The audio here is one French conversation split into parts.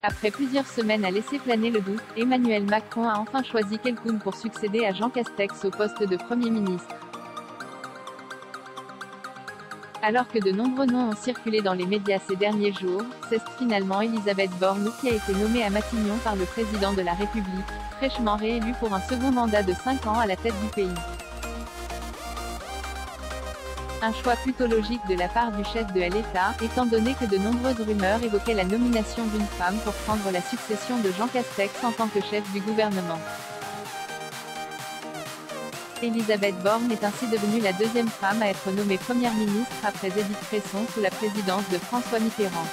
Après plusieurs semaines à laisser planer le doute, Emmanuel Macron a enfin choisi quelqu'un pour succéder à Jean Castex au poste de Premier ministre. Alors que de nombreux noms ont circulé dans les médias ces derniers jours, c'est finalement Elisabeth Borne qui a été nommée à Matignon par le président de la République, fraîchement réélu pour un second mandat de 5 ans à la tête du pays. Un choix plutôt logique de la part du chef de l'État, étant donné que de nombreuses rumeurs évoquaient la nomination d'une femme pour prendre la succession de Jean Castex en tant que chef du gouvernement. Elisabeth Borne est ainsi devenue la deuxième femme à être nommée Première ministre après Édith Cresson sous la présidence de François Mitterrand.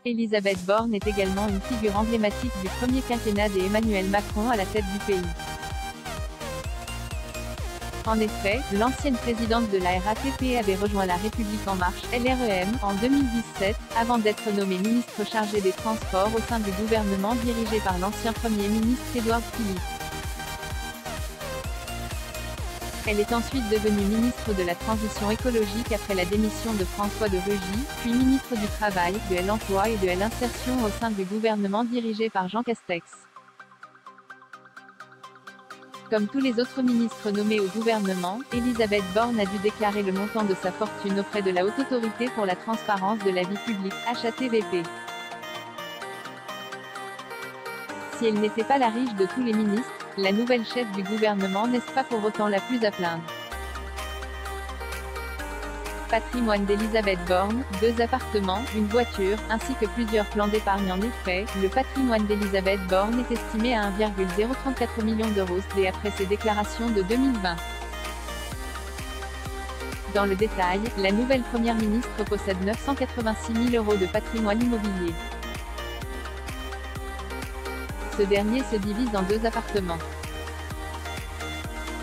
Elisabeth Borne est également une figure emblématique du premier quinquennat d'Emmanuel Macron à la tête du pays. En effet, l'ancienne présidente de la RATP avait rejoint La République En Marche, LREM, en 2017, avant d'être nommée ministre chargée des Transports au sein du gouvernement dirigé par l'ancien Premier ministre Édouard Philippe. Elle est ensuite devenue ministre de la Transition écologique après la démission de François de Rugy, puis ministre du Travail, de l'Emploi et de l'Insertion au sein du gouvernement dirigé par Jean Castex. Comme tous les autres ministres nommés au gouvernement, Elisabeth Borne a dû déclarer le montant de sa fortune auprès de la Haute Autorité pour la Transparence de la Vie Publique, HATVP. Si elle n'était pas la riche de tous les ministres, la nouvelle chef du gouvernement n'est pas pour autant la plus à plaindre. Patrimoine d'Elisabeth Borne, 2 appartements, une voiture, ainsi que plusieurs plans d'épargne. En effet, le patrimoine d'Elisabeth Borne est estimé à 1,034 millions d'euros après ses déclarations de 2020. Dans le détail, la nouvelle première ministre possède 986 000 € de patrimoine immobilier. Ce dernier se divise en 2 appartements.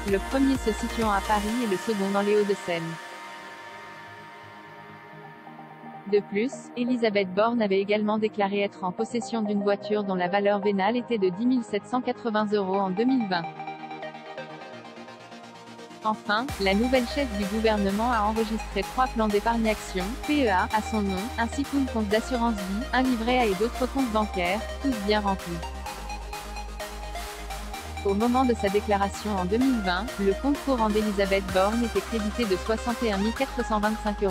Le premier se situant à Paris et le second dans les Hauts-de-Seine. De plus, Elisabeth Borne avait également déclaré être en possession d'une voiture dont la valeur vénale était de 10 780 € en 2020. Enfin, la nouvelle chef du gouvernement a enregistré 3 plans d'épargne action, PEA, à son nom, ainsi qu'un compte d'assurance vie, un livret A et d'autres comptes bancaires, tous bien remplis. Au moment de sa déclaration en 2020, le compte courant d'Elisabeth Borne était crédité de 61 425 €.